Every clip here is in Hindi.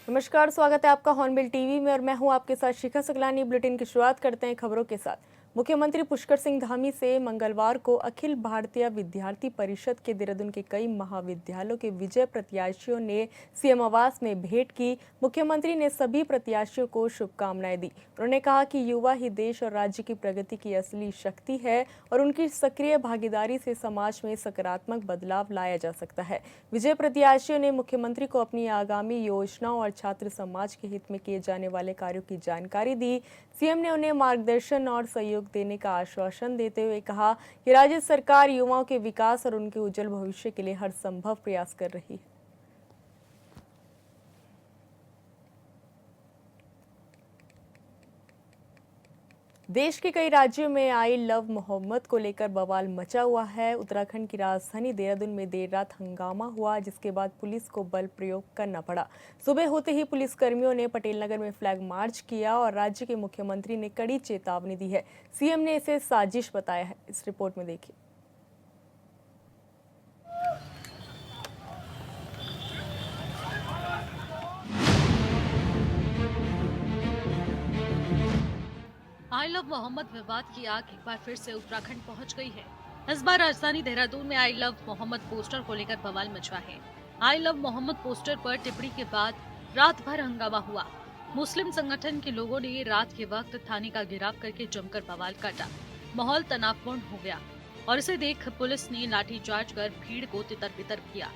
नमस्कार, स्वागत है आपका हॉर्नबिल टीवी में और मैं हूं आपके साथ शिखा सकलानी। बुलेटिन की शुरुआत करते हैं खबरों के साथ। मुख्यमंत्री पुष्कर सिंह धामी से मंगलवार को अखिल भारतीय विद्यार्थी परिषद के देहरादून के कई महाविद्यालयों के विजय प्रत्याशियों ने सीएम आवास में भेंट की। मुख्यमंत्री ने सभी प्रत्याशियों को शुभकामनाएं दी। उन्होंने कहा कि युवा ही देश और राज्य की प्रगति की असली शक्ति है और उनकी सक्रिय भागीदारी से समाज में सकारात्मक बदलाव लाया जा सकता है। विजय प्रत्याशियों ने मुख्यमंत्री को अपनी आगामी योजनाओं और छात्र समाज के हित में किए जाने वाले कार्यों की जानकारी दी। सीएम ने उन्हें मार्गदर्शन और सहयोग देने का आश्वासन देते हुए कहा कि राज्य सरकार युवाओं के विकास और उनके उज्जवल भविष्य के लिए हर संभव प्रयास कर रही है। देश के कई राज्यों में आई लव मोहम्मद को लेकर बवाल मचा हुआ है। उत्तराखंड की राजधानी देहरादून में देर रात हंगामा हुआ, जिसके बाद पुलिस को बल प्रयोग करना पड़ा। सुबह होते ही पुलिसकर्मियों ने पटेल नगर में फ्लैग मार्च किया और राज्य के मुख्यमंत्री ने कड़ी चेतावनी दी है। सीएम ने इसे साजिश बताया है। इस रिपोर्ट में देखिए। आई लव मोहम्मद विवाद की आग एक बार फिर से उत्तराखंड पहुंच गई है। इस बार राजधानी देहरादून में आई लव मोहम्मद पोस्टर को लेकर बवाल मचा है। आई लव मोहम्मद पोस्टर पर टिप्पणी के बाद रात भर हंगामा हुआ। मुस्लिम संगठन के लोगों ने रात के वक्त थाने का घेराव करके जमकर बवाल काटा। माहौल तनावपूर्ण हो गया और इसे देख पुलिस ने लाठीचार्ज कर भीड़ को तितर बितर किया।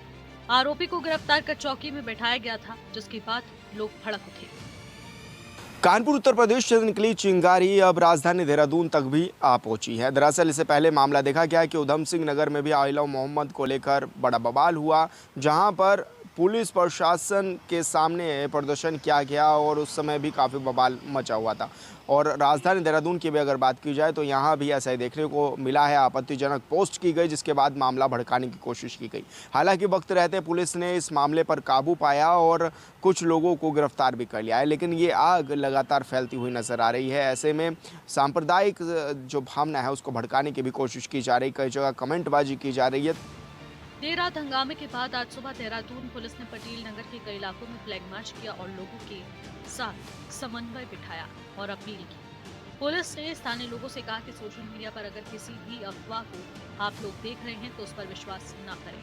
आरोपी को गिरफ्तार कर चौकी में बैठाया गया था, जिसके बाद लोग भड़क उठे। कानपुर उत्तर प्रदेश से निकली चिंगारी अब राजधानी देहरादून तक भी आ पहुंची है। दरअसल इससे पहले मामला देखा गया कि उधम सिंह नगर में भी आई लव मोहम्मद को लेकर बड़ा बवाल हुआ, जहां पर पुलिस प्रशासन के सामने प्रदर्शन किया गया और उस समय भी काफ़ी बवाल मचा हुआ था। और राजधानी देहरादून की भी अगर बात की जाए तो यहाँ भी ऐसा ही देखने को मिला है। आपत्तिजनक पोस्ट की गई, जिसके बाद मामला भड़काने की कोशिश की गई। हालांकि वक्त रहते पुलिस ने इस मामले पर काबू पाया और कुछ लोगों को गिरफ्तार भी कर लिया है, लेकिन ये आग लगातार फैलती हुई नजर आ रही है। ऐसे में सांप्रदायिक जो भावना है उसको भड़काने की भी कोशिश की जा रही, कई जगह कमेंटबाजी की जा रही है। देर रात हंगामे के बाद आज सुबह देहरादून पुलिस ने पटेल नगर के कई इलाकों में फ्लैग मार्च किया और लोगों के साथ समन्वय बिठाया और अपील की। पुलिस ने स्थानीय लोगों से कहा कि सोशल मीडिया पर अगर किसी भी अफवाह को आप लोग देख रहे हैं तो उस पर विश्वास न करें,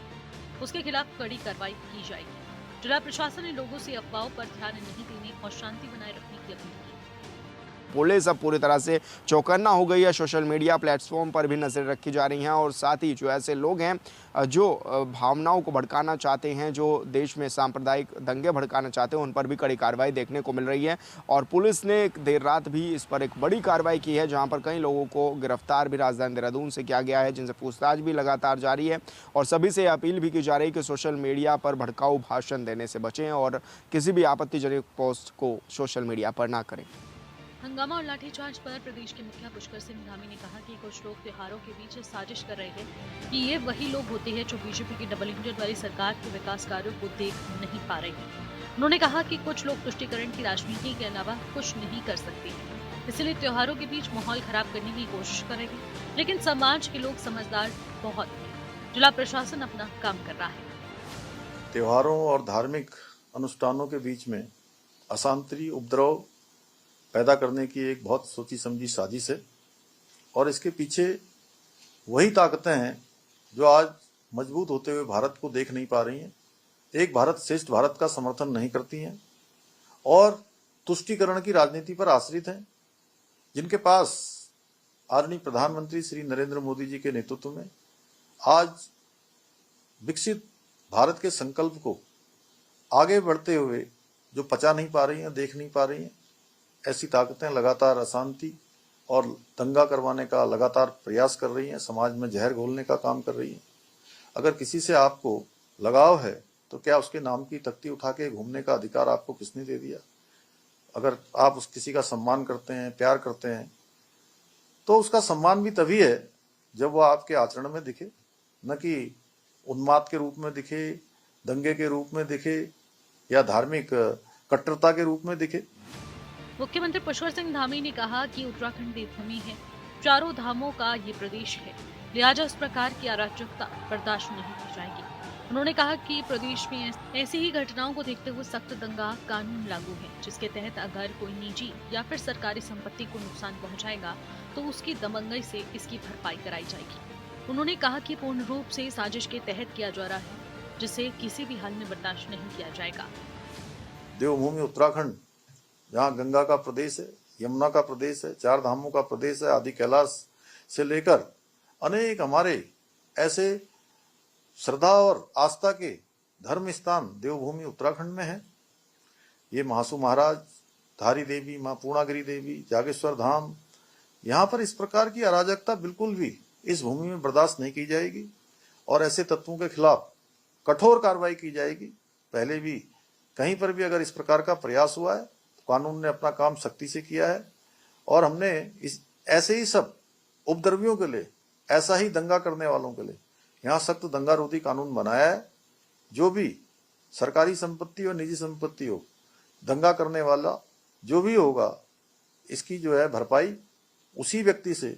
उसके खिलाफ कड़ी कार्रवाई की जाएगी। जिला प्रशासन ने लोगों से अफवाहों पर ध्यान नहीं देने और शांति बनाए रखने की अपील की। पुलिस अब पूरी तरह से चौकन्ना हो गई है। सोशल मीडिया प्लेटफॉर्म पर भी नजर रखी जा रही हैं और साथ ही जो ऐसे लोग हैं जो भावनाओं को भड़काना चाहते हैं, जो देश में सांप्रदायिक दंगे भड़काना चाहते हैं, उन पर भी कड़ी कार्रवाई देखने को मिल रही है। और पुलिस ने देर रात भी इस पर एक बड़ी कार्रवाई की है, जहां पर कई लोगों को गिरफ्तार भी राजधानी देहरादून से किया गया है, जिनसे पूछताछ भी लगातार जारी है। और सभी से अपील भी की जा रही है कि सोशल मीडिया पर भड़काऊ भाषण देने से बचें और किसी भी आपत्तिजनक पोस्ट को सोशल मीडिया पर ना करें। हंगामा और लाठीचार्ज पर प्रदेश के मुखिया पुष्कर सिंह धामी ने कहा कि कुछ लोग त्योहारों के बीच साजिश कर रहे हैं कि ये वही लोग होते हैं जो बीजेपी की डबल इंजन वाली सरकार के विकास कार्यों को देख नहीं पा रहे हैं। उन्होंने कहा कि कुछ लोग तुष्टीकरण की राजनीति के अलावा कुछ नहीं कर सकते, इसलिए त्योहारों के बीच माहौल खराब करने की कोशिश करेंगे, लेकिन समाज के लोग समझदार बहुत हैं। जिला प्रशासन अपना काम कर रहा है। त्योहारों और धार्मिक अनुष्ठानों के बीच में अशांति, उपद्रव पैदा करने की एक बहुत सोची समझी साजिश है और इसके पीछे वही ताकतें हैं जो आज मजबूत होते हुए भारत को देख नहीं पा रही हैं, एक भारत श्रेष्ठ भारत का समर्थन नहीं करती हैं और तुष्टीकरण की राजनीति पर आश्रित हैं, जिनके पास आदरणीय प्रधानमंत्री श्री नरेंद्र मोदी जी के नेतृत्व में आज विकसित भारत के संकल्प को आगे बढ़ते हुए जो पचा नहीं पा रही हैं, देख नहीं पा रही हैं, ऐसी ताकतें लगातार अशांति और दंगा करवाने का लगातार प्रयास कर रही हैं, समाज में जहर घोलने का काम कर रही हैं। अगर किसी से आपको लगाव है तो क्या उसके नाम की तख्ती उठा के घूमने का अधिकार आपको किसने दे दिया? अगर आप उस किसी का सम्मान करते हैं, प्यार करते हैं, तो उसका सम्मान भी तभी है जब वो आपके आचरण में दिखे, न कि उन्माद के रूप में दिखे, दंगे के रूप में दिखे या धार्मिक कट्टरता के रूप में दिखे। मुख्यमंत्री पुष्कर सिंह धामी ने कहा कि उत्तराखंड देवभूमि है, चारों धामों का ये प्रदेश है, लिहाजा इस प्रकार की अराजकता बर्दाश्त नहीं की जाएगी। उन्होंने कहा कि प्रदेश में ऐसी ही घटनाओं को देखते हुए सख्त दंगा कानून लागू है, जिसके तहत अगर कोई निजी या फिर सरकारी संपत्ति को नुकसान पहुंचाएगा तो उसकी दबंगई से इसकी भरपाई कराई जाएगी। उन्होंने कहा कि पूर्ण रूप से साजिश के तहत किया जा रहा है, जिसे किसी भी हाल में बर्दाश्त नहीं किया जाएगा। देवभूमि उत्तराखंड, जहाँ गंगा का प्रदेश है, यमुना का प्रदेश है, चार धामों का प्रदेश है, आदि कैलाश से लेकर अनेक हमारे ऐसे श्रद्धा और आस्था के धर्म स्थान देवभूमि उत्तराखंड में है। ये महासू महाराज, धारी देवी, माँ पूर्णागिरी देवी, जागेश्वर धाम, यहाँ पर इस प्रकार की अराजकता बिल्कुल भी इस भूमि में बर्दाश्त नहीं की जाएगी और ऐसे तत्वों के खिलाफ कठोर कार्रवाई की जाएगी। पहले भी कहीं पर भी अगर इस प्रकार का प्रयास हुआ है तो कानून ने अपना काम सख्ती से किया है और हमने इस ऐसे ही सब उपद्रवियों के लिए, ऐसा ही दंगा करने वालों के लिए यहाँ सख्त दंगा रोधी कानून बनाया है। जो भी सरकारी संपत्ति और निजी संपत्ति हो, दंगा करने वाला जो भी होगा, इसकी जो है भरपाई उसी व्यक्ति से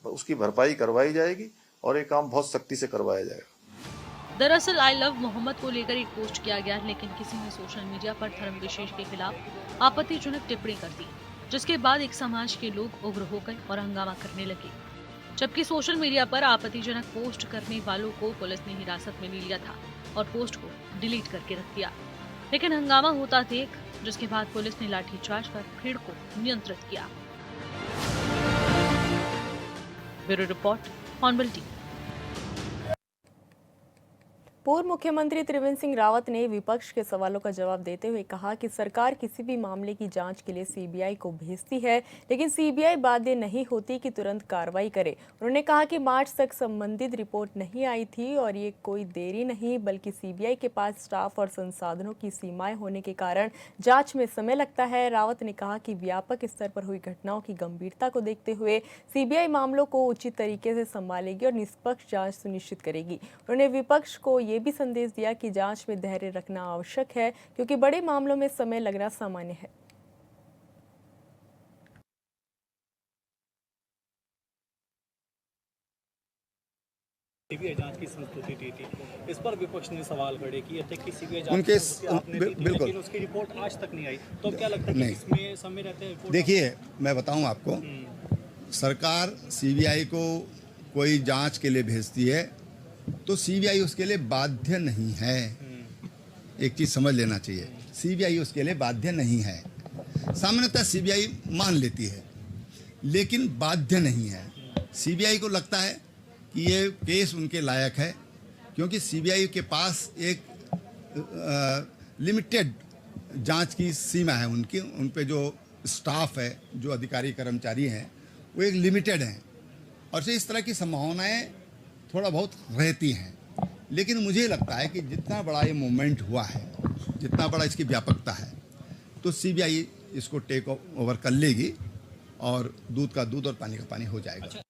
उसकी भरपाई करवाई जाएगी और ये काम बहुत सख्ती से करवाया जाएगा। दरअसल आई लव मोहम्मद को लेकर एक पोस्ट किया गया, लेकिन किसी ने सोशल मीडिया पर धर्म विशेष के खिलाफ आपत्तिजनक टिप्पणी कर दी, जिसके बाद एक समाज के लोग उग्र हो गए और हंगामा करने लगे। जबकि सोशल मीडिया पर आपत्तिजनक पोस्ट करने वालों को पुलिस ने हिरासत में ले लिया था और पोस्ट को डिलीट करके रख दिया, लेकिन हंगामा होता देख जिसके बाद पुलिस ने लाठीचार्ज कर भीड़ को नियंत्रित किया। Bureau report, hornbill TV. पूर्व मुख्यमंत्री त्रिवेंद्र सिंह रावत ने विपक्ष के सवालों का जवाब देते हुए कहा कि सरकार किसी भी मामले की जांच के लिए सीबीआई को भेजती है, लेकिन सीबीआई बाध्य नहीं होती कि तुरंत कार्रवाई करे। उन्होंने कहा कि मार्च तक संबंधित रिपोर्ट नहीं आई थी और ये कोई देरी नहीं, बल्कि सीबीआई के पास स्टाफ और संसाधनों की सीमाएं होने के कारण जांच में समय लगता है। रावत ने कहा कि व्यापक स्तर पर हुई घटनाओं की गंभीरता को देखते हुए सीबीआई मामलों को उचित तरीके से संभालेगी और निष्पक्ष जांच सुनिश्चित करेगी। उन्होंने विपक्ष को ये भी संदेश दिया कि जांच में धैर्य रखना आवश्यक है, क्योंकि बड़े मामलों में समय लगना सामान्य है। सीबीआई जांच की संस्तुति दी थी, इस पर विपक्ष ने सवाल खड़े किए थे कि सीबीआई जांच उनके की संस्तुति आपने दी थी, लेकिन उसकी रिपोर्ट आज तक नहीं आई। तो क्या लगता है कि इसमें समय रहते हैं? देखिए, मैं बताऊं आपको, सरकार सीबीआई को कोई जांच के लिए भेजती है तो सीबीआई उसके लिए बाध्य नहीं है। एक चीज समझ लेना चाहिए, सीबीआई उसके लिए बाध्य नहीं है। सामान्यतः सीबीआई मान लेती है लेकिन बाध्य नहीं है। सीबीआई को लगता है कि ये केस उनके लायक है, क्योंकि सीबीआई के पास एक लिमिटेड जांच की सीमा है। उन पे जो स्टाफ है, जो अधिकारी कर्मचारी हैं, वो एक लिमिटेड हैं और इस तरह की संभावनाएं थोड़ा बहुत रहती हैं। लेकिन मुझे लगता है कि जितना बड़ा ये मूवमेंट हुआ है, जितना बड़ा इसकी व्यापकता है, तो सीबीआई इसको टेक ओवर कर लेगी और दूध का दूध और पानी का पानी हो जाएगा।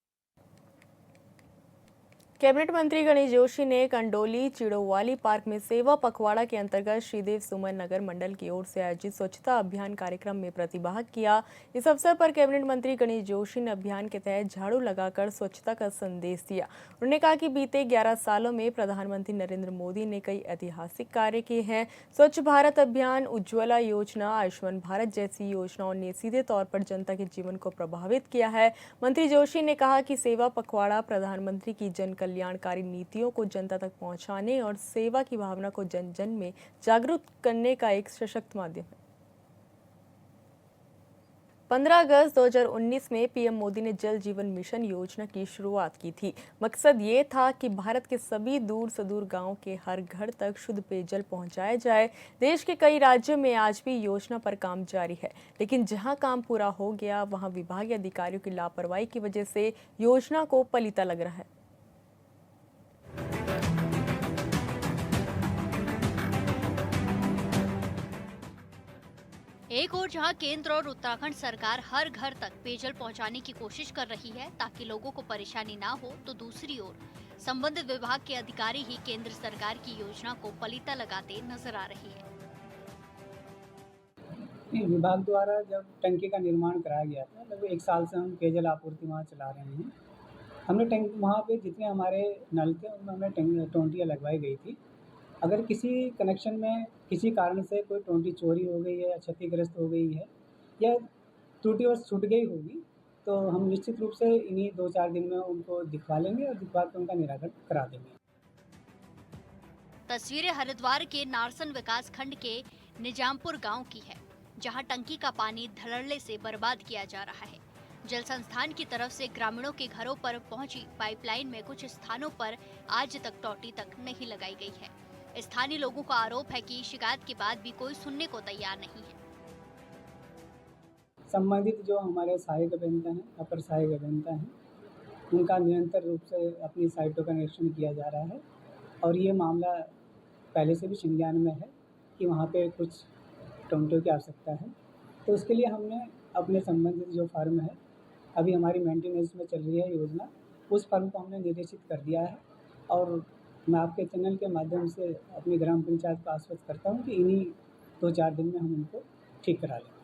कैबिनेट मंत्री गणेश जोशी ने कंडोली चिड़ोवाली पार्क में सेवा पखवाड़ा के अंतर्गत श्रीदेव सुमन नगर मंडल की ओर से आयोजित स्वच्छता अभियान कार्यक्रम में प्रतिभाग किया। इस अवसर पर कैबिनेट मंत्री गणेश जोशी ने अभियान के तहत झाड़ू लगाकर स्वच्छता का संदेश दिया। उन्होंने कहा कि बीते 11 सालों में प्रधानमंत्री नरेंद्र मोदी ने कई ऐतिहासिक कार्य किए हैं। स्वच्छ भारत अभियान, उज्ज्वला योजना, आयुष्मान भारत जैसी योजनाओं ने सीधे तौर पर जनता के जीवन को प्रभावित किया है। मंत्री जोशी ने कहा कि सेवा पखवाड़ा प्रधानमंत्री की जन कल्याणकारी नीतियों को जनता तक पहुंचाने और सेवा की भावना को जन जन में जागरूक करने का एक सशक्त माध्यम है। 15 अगस्त 2019 में पीएम मोदी ने जल जीवन मिशन योजना की शुरुआत की थी। मकसद ये था कि भारत के सभी दूर सुदूर गांवों के हर घर तक शुद्ध पेयजल पहुंचाया जाए। देश के कई राज्यों में आज भी योजना पर काम जारी है, लेकिन जहां काम पूरा हो गया वहां विभागीय अधिकारियों की लापरवाही की वजह से योजना को पलीता लग रहा है। एक और जहां केंद्र और उत्तराखंड सरकार हर घर तक पेयजल पहुंचाने की कोशिश कर रही है ताकि लोगों को परेशानी ना हो, तो दूसरी ओर संबंधित विभाग के अधिकारी ही केंद्र सरकार की योजना को पलीता लगाते नजर आ रही है। विभाग द्वारा जब टंकी का निर्माण कराया गया था, लगभग 1 साल से हम पेयजल आपूर्ति वहाँ चला रहे हैं हमने टैंक वहाँ पे जितने हमारे नल थे उनमें हमने टोंटियाँ लगवाई गई थी। अगर किसी कनेक्शन में किसी कारण से कोई टोंटी चोरी हो गई है या क्षतिग्रस्त हो गई है या त्रुटिवश छूट गई होगी, तो हम निश्चित रूप से इन्हीं 2-4 दिन में उनको दिखवा लेंगे और दिखवा के उनका निराकरण करा देंगे। तस्वीरें हरिद्वार के नारसन विकास खंड के निजामपुर गांव की है, जहां टंकी का पानी धड़ल्ले से बर्बाद किया जा रहा है। जल संस्थान की तरफ से ग्रामीणों के घरों पर पहुंची पाइपलाइन में कुछ स्थानों पर आज तक टोटी तक नहीं लगाई गई है। स्थानीय लोगों का आरोप है कि शिकायत के बाद भी कोई सुनने को तैयार नहीं है। संबंधित जो हमारे सहायक अभियंता हैं, अपर सहायक अभियंता हैं, उनका निरंतर रूप से अपनी साइटों का निरीक्षण किया जा रहा है और ये मामला पहले से भी संज्ञान में है कि वहाँ पे कुछ टोंटियों की आवश्यकता है। तो उसके लिए हमने अपने संबंधित जो फर्म है, अभी हमारी मेंटेनेंस में चल रही है योजना, उस फर्म को हमने निर्देशित कर दिया है और मैं आपके चैनल के माध्यम से अपनी ग्राम पंचायत को आश्वस्त करता हूँ कि इन्हीं 2-4 दिन में हम उनको ठीक करा लेंगे।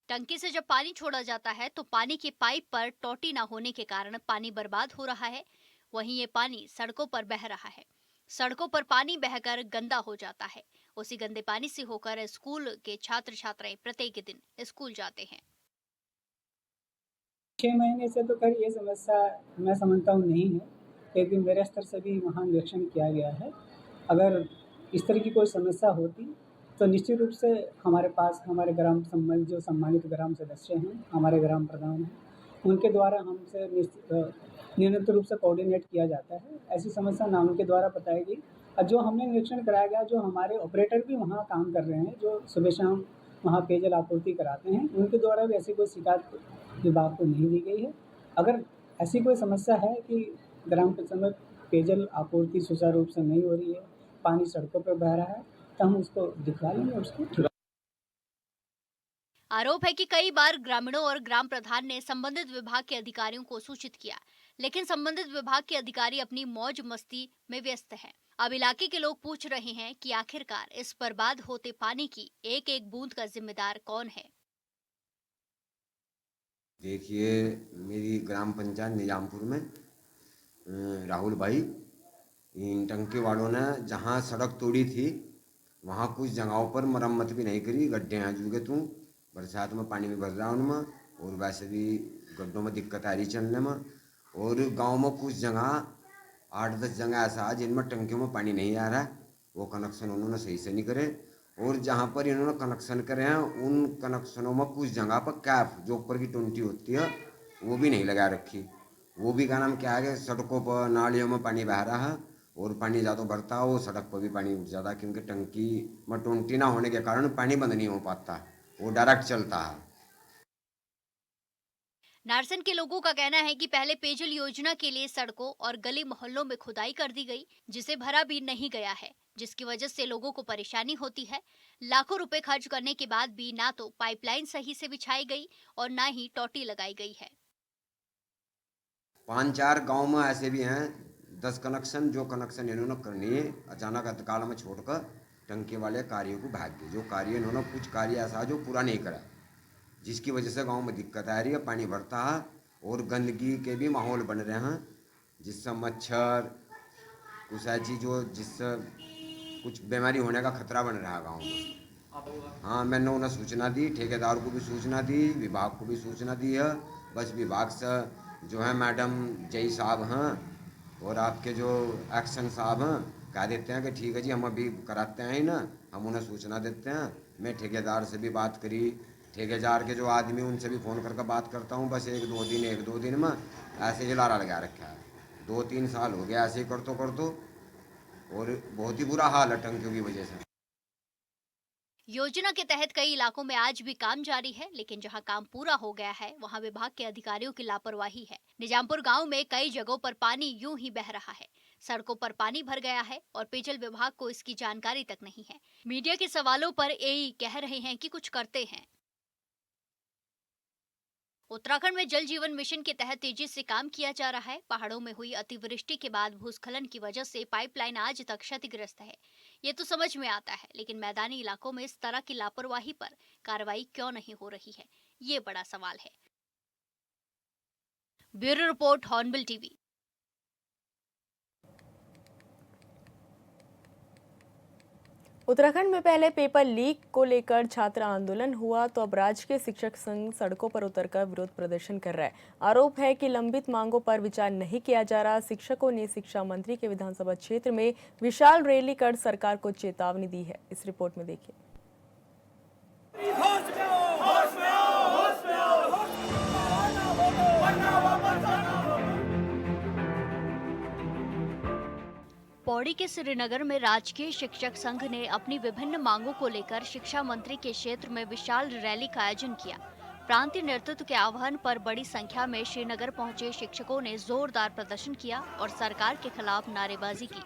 टंकी से जब पानी छोड़ा जाता है तो पानी की पाइप पर टोटी न होने के कारण पानी बर्बाद हो रहा है। वहीं ये पानी सड़कों पर बह रहा है। सड़कों पर पानी बहकर गंदा हो जाता है। उसी गंदे पानी से होकर स्कूल के छात्र छात्राएं प्रत्येक दिन स्कूल जाते हैं। 6 महीने से तो खैर ये समस्या मैं समझता हूँ नहीं है, लेकिन मेरे स्तर से भी वहाँ निरीक्षण किया गया है। अगर इस तरह की कोई समस्या होती तो निश्चित रूप से हमारे पास हमारे ग्राम संबंध जो सम्मानित ग्राम सदस्य हैं, हमारे ग्राम प्रधान हैं, उनके द्वारा हमसे निरंतर रूप से कोऑर्डिनेट किया जाता है। ऐसी समस्या ना उनके द्वारा बताई गई और जो हमने निरीक्षण कराया गया, जो हमारे ऑपरेटर भी वहाँ काम कर रहे हैं, जो सुबह शाम वहाँ पेयजल आपूर्ति कराते हैं, उनके द्वारा भी ऐसी कोई शिकायत विभाग को नहीं दी गई है। अगर ऐसी कोई समस्या है कि ग्राम पंचायत में पेयजल आपूर्ति सुचारू रूप से नहीं हो रही है, पानी सड़कों पर बह रहा है, तो हम उसको दिखवा लेंगे, उसको ठीक। आरोप है कि कई बार ग्रामीणों और ग्राम प्रधान ने संबंधित विभाग के अधिकारियों को सूचित किया, लेकिन संबंधित विभाग के अधिकारी अपनी मौज मस्ती में व्यस्त हैं। अब इलाके के लोग पूछ रहे हैं कि आखिरकार इस बर्बाद होते पानी की एक एक बूंद का जिम्मेदार कौन है। देखिए, मेरी ग्राम पंचायत निजामपुर में राहुल भाई, इन टंकी वालों ने जहाँ सड़क तोड़ी थी वहाँ कुछ जगहों पर मरम्मत भी नहीं करी। गड्ढे हैं जुगे तू बरसात में पानी भी भर रहा उनमें, और वैसे भी गड्ढों में दिक्कत आ रही चलने में। और गांव में कुछ जगह 8-10 जगह ऐसा है जिनमें टंकियों में पानी नहीं आ रहा है, वो कनेक्शन उन्होंने सही से नहीं करे। और जहाँ पर इन्होंने कनेक्शन करे हैं उन कनेक्शनों में कुछ जगह पर कैप जो ऊपर की टोंटी होती है वो भी नहीं लगा रखी। वो भी का नाम क्या है कि सड़कों पर नालियों में पानी बह रहा है और पानी ज़्यादा भरता है, वो सड़क पर भी पानी उठ जाता है, क्योंकि टंकी में टोंटी ना होने के कारण पानी बंद नहीं हो पाता, वो डायरेक्ट चलता है। नारसन के लोगों का कहना है कि पहले पेयजल योजना के लिए सड़कों और गली मोहल्लों में खुदाई कर दी गई, जिसे भरा भी नहीं गया है, जिसकी वजह से लोगों को परेशानी होती है। लाखों रुपए खर्च करने के बाद भी ना तो पाइपलाइन सही से बिछाई गई और ना ही टोटी लगाई गई है। 5-4 गांव में ऐसे भी हैं 10 कनेक्शन, जो कनेक्शन इन्होंने करनी है अचानक अंतकाल में छोड़कर टंकी वाले कार्यों को भाग गए। जो कार्य इन्होंने कुछ कार्य ऐसा जो पूरा नहीं करा, जिसकी वजह से गांव में दिक्कत आ रही है, पानी भरता है और गंदगी के भी माहौल बन रहे हैं, जिससे मच्छर कुछ ऐसी जो जिससे कुछ बीमारी होने का खतरा बन रहा है गाँव में। हाँ, मैंने उन्हें सूचना दी, ठेकेदार को भी सूचना दी, विभाग को भी सूचना दी है। बस विभाग से जो है मैडम जई साहब हैं और आपके जो एक्शन साहब हैं कह देते हैं कि ठीक है जी हम अभी कराते हैं ही ना, हम उन्हें सूचना देते हैं। मैं ठेकेदार से भी बात करी, ठेकेदार के जो आदमी उनसे भी फ़ोन करके बात करता हूँ। बस 1-2 दिन में ऐसे ही लारा लगा रखा है। 2-3 साल हो गया ऐसे ही कर तो और बहुत ही बुरा हाल है टंकियों की वजह से। योजना के तहत कई इलाकों में आज भी काम जारी है, लेकिन जहां काम पूरा हो गया है वहां विभाग के अधिकारियों की लापरवाही है। निजामपुर गांव में कई जगहों पर पानी यूं ही बह रहा है, सड़कों पर पानी भर गया है और पेयजल विभाग को इसकी जानकारी तक नहीं है। मीडिया के सवालों पर एई कह रहे हैं कि कुछ करते हैं। उत्तराखंड में जल जीवन मिशन के तहत तेजी से काम किया जा रहा है। पहाड़ों में हुई अतिवृष्टि के बाद भूस्खलन की वजह से पाइपलाइन आज तक क्षतिग्रस्त है। ये तो समझ में आता है, लेकिन मैदानी इलाकों में इस तरह की लापरवाही पर कार्रवाई क्यों नहीं हो रही है, ये बड़ा सवाल है। Bureau report hornbill TV. Uttarakhand में पहले पेपर लीक को लेकर छात्र आंदोलन हुआ तो अब राजकीय शिक्षक संघ सड़कों पर उतरकर विरोध प्रदर्शन कर रहा है। आरोप है कि लंबित मांगों पर विचार नहीं किया जा रहा। शिक्षकों ने शिक्षा मंत्री के विधानसभा क्षेत्र में विशाल रैली कर सरकार को चेतावनी दी है। इस रिपोर्ट में देखिए। पौड़ी के श्रीनगर में राजकीय शिक्षक संघ ने अपनी विभिन्न मांगों को लेकर शिक्षा मंत्री के क्षेत्र में विशाल रैली का आयोजन किया। प्रांतीय नेतृत्व के आह्वान पर बड़ी संख्या में श्रीनगर पहुंचे शिक्षकों ने जोरदार प्रदर्शन किया और सरकार के खिलाफ नारेबाजी की।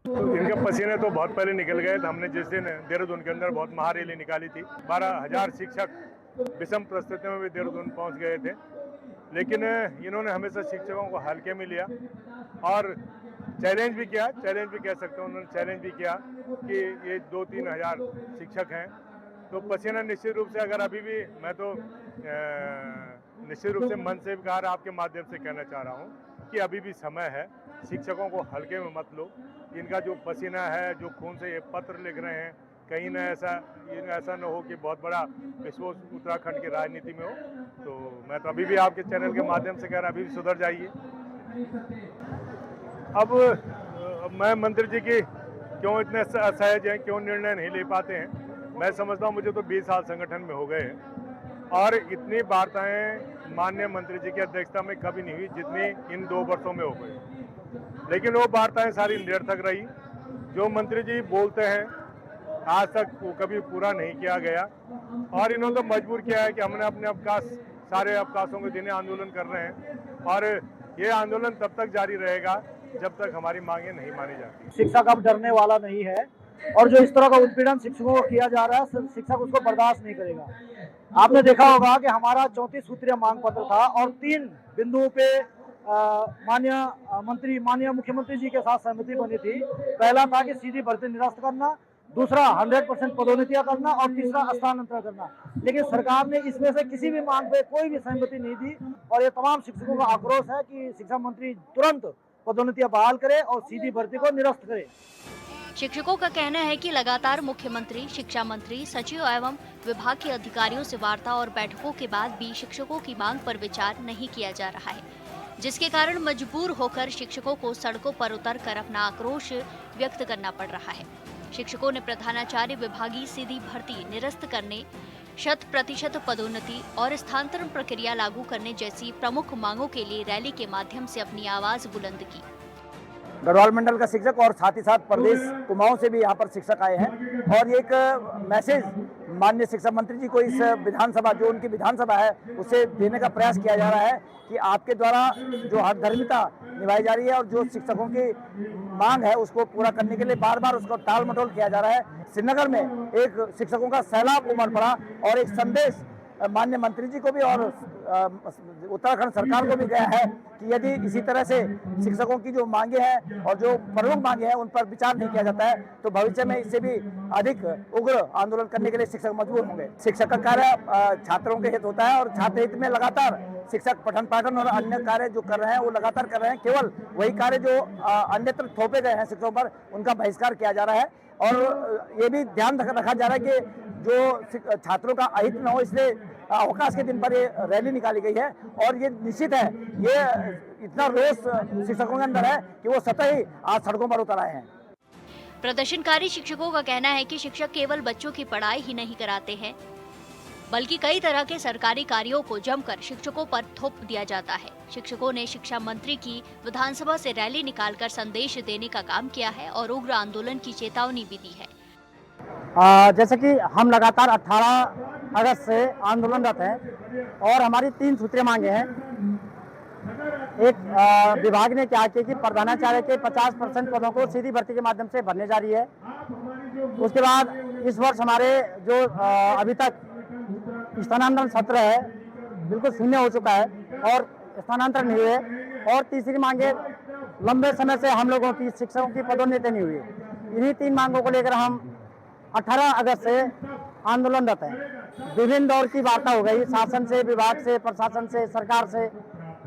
इनके पसीने तो बहुत पहले निकल गए थे। हमने जिस दिन देहरादून के अंदर बहुत महारैली निकाली थी, 12,000 शिक्षक विषम परिस्थितियों में भी देहरादून पहुंच गए थे, लेकिन इन्होंने हमेशा शिक्षकों को हल्के में लिया और चैलेंज भी किया, चैलेंज भी कह सकते हैं, उन्होंने चैलेंज भी किया कि ये 2-3 हज़ार शिक्षक हैं तो पसीना निश्चित रूप से, अगर अभी भी मैं तो निश्चित रूप से मन से विकार आपके माध्यम से कहना चाह रहा हूँ कि अभी भी समय है, शिक्षकों को हल्के में मत लो। इनका जो पसीना है, जो खून से ये पत्र लिख रहे हैं, कहीं ना ऐसा न हो कि बहुत बड़ा विस्फोट उत्तराखंड की राजनीति में हो। तो मैं तो अभी भी आपके चैनल के माध्यम से कह रहा, अभी भी सुधर जाइए। अब मैं मंत्री जी की क्यों इतने असहज हैं, क्यों निर्णय नहीं ले पाते हैं, मैं समझता हूँ मुझे तो 20 साल संगठन में हो गए हैं और इतनी वार्ताएं माननीय मंत्री जी की अध्यक्षता में कभी नहीं हुई जितनी इन 2 वर्षों में हो गई। लेकिन वो वार्ताएं सारी निरर्थक रही। जो मंत्री जी बोलते हैं आज तक वो कभी पूरा नहीं किया गया और इन्होंने तो मजबूर किया है कि हमने अपने अवकाश, सारे अवकाशों के दिन आंदोलन कर रहे हैं और ये आंदोलन तब तक जारी रहेगा जब तक हमारी मांगे नहीं मानी जाती। शिक्षक अब डरने वाला नहीं है और जो इस तरह का उत्पीड़न शिक्षकों को किया जा रहा है, शिक्षक उसको बर्दाश्त नहीं करेगा। आपने देखा होगा कि हमारा 34 सूत्रीय मांग पत्र था और 3 बिंदुओं पे माननीय मुख्यमंत्री जी के साथ सहमति बनी थी। पहला था कि सीधी भर्ती निरस्त करना, दूसरा 100% पदोन्नतियां करना और तीसरा स्थानांतरण करना। लेकिन सरकार ने इसमें से किसी भी मांग पे कोई भी सहमति नहीं दी और ये तमाम शिक्षकों का आक्रोश है कि शिक्षा मंत्री तुरंत पदोन्नतियां बहाल करे और सीधी भर्ती को निरस्त करे। शिक्षकों का कहना है कि लगातार मुख्यमंत्री, शिक्षा मंत्री, सचिव एवं विभाग के अधिकारियों से वार्ता और बैठकों के बाद भी शिक्षकों की मांग पर विचार नहीं किया जा रहा है, जिसके कारण मजबूर होकर शिक्षकों को सड़कों पर उतरकर अपना आक्रोश व्यक्त करना पड़ रहा है। शिक्षकों ने प्रधानाचार्य विभागीय सीधी भर्ती निरस्त करने, 100% पदोन्नति और स्थानांतरण प्रक्रिया लागू करने जैसी प्रमुख मांगों के लिए रैली के माध्यम से अपनी आवाज बुलंद की। गढ़वाल मंडल का शिक्षक और साथ ही साथ प्रदेश कुमाऊं से भी यहाँ पर शिक्षक आए हैं और एक मैसेज माननीय शिक्षा मंत्री जी को इस विधानसभा, जो उनकी विधानसभा है, उसे देने का प्रयास किया जा रहा है कि आपके द्वारा जो हकधर्मिता निभाई जा रही है और जो शिक्षकों की मांग है उसको पूरा करने के लिए बार बार उसको टाल मटोल किया जा रहा है। श्रीनगर में एक शिक्षकों का सैलाब उमड़ पड़ा और एक संदेश माननीय मंत्री जी को भी और उत्तराखंड सरकार को भी गया है कि यदि इसी तरह से शिक्षकों की जो मांगे हैं और जो प्रमुख मांगे हैं उन पर विचार नहीं किया जाता है तो भविष्य में इससे भी अधिक उग्र आंदोलन करने के लिए शिक्षक मजबूर होंगे। शिक्षक का कार्य छात्रों के हित होता है और छात्र हित में लगातार शिक्षक पठन पाठन और अन्य कार्य जो कर रहे हैं वो लगातार कर रहे हैं। केवल वही कार्य जो अन्यत्र थोपे गए हैं शिक्षकों पर, उनका बहिष्कार किया जा रहा है और ये भी ध्यान रखा जा रहा है कि जो छात्रों का अहित न हो, इसलिए अवकाश के दिन पर ये रैली निकाली गई है और ये निश्चित है, ये इतना रोष शिक्षकों के अंदर है कि वो स्वतः ही आज सड़कों पर उतर आए हैं। प्रदर्शनकारी शिक्षकों का कहना है कि शिक्षक केवल बच्चों की पढ़ाई ही नहीं कराते हैं, बल्कि कई तरह के सरकारी कार्यों को जमकर शिक्षकों पर थोप दिया जाता है। शिक्षकों ने शिक्षा मंत्री की विधानसभा से रैली निकालकर संदेश देने का काम किया है और उग्र आंदोलन की चेतावनी भी दी है। जैसे कि हम लगातार 18 अगस्त से आंदोलनरत हैं और हमारी 3 सूत्रीय मांगे हैं। एक, विभाग ने क्या किया कि प्रधानाचार्य के 50% पदों को सीधी भर्ती के माध्यम से भरने जा रही है। उसके बाद इस वर्ष हमारे जो अभी तक स्थानांतरण सत्र है बिल्कुल शून्य हो चुका है और स्थानांतरण नहीं हुए। और तीसरी मांगे, लंबे समय से हम लोगों की शिक्षकों की पदोन्नति नहीं हुई। इन्हीं 3 मांगों को लेकर हम 18 अगस्त से आंदोलनरत हैं। विभिन्न दौर की वार्ता हो गई, शासन से, विभाग से, प्रशासन से, सरकार से,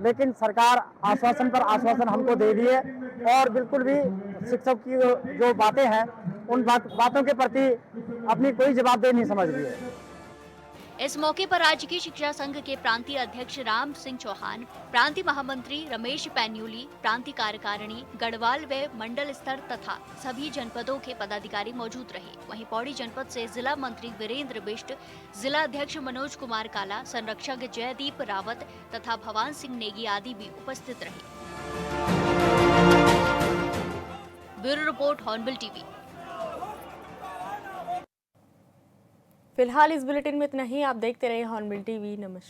लेकिन सरकार आश्वासन पर आश्वासन हमको दे रही है और बिल्कुल भी शिक्षक की जो बातें हैं उन बातों के प्रति अपनी कोई जवाबदेही नहीं समझ रही है। इस मौके पर राज्य की शिक्षा संघ के प्रांतीय अध्यक्ष राम सिंह चौहान, प्रांतीय महामंत्री रमेश पैन्यूली, प्रांतीय कार्यकारिणी, गढ़वाल व मंडल स्तर तथा सभी जनपदों के पदाधिकारी मौजूद रहे। वहीं पौड़ी जनपद से जिला मंत्री वीरेंद्र बिष्ट, जिला अध्यक्ष मनोज कुमार काला, संरक्षक जयदीप रावत तथा भवान सिंह नेगी आदि भी उपस्थित रहे। Bureau report, hornbill TV. फिलहाल इस बुलेटिन में इतना ही। आप देखते रहिए हॉर्नबिल टीवी। नमस्कार।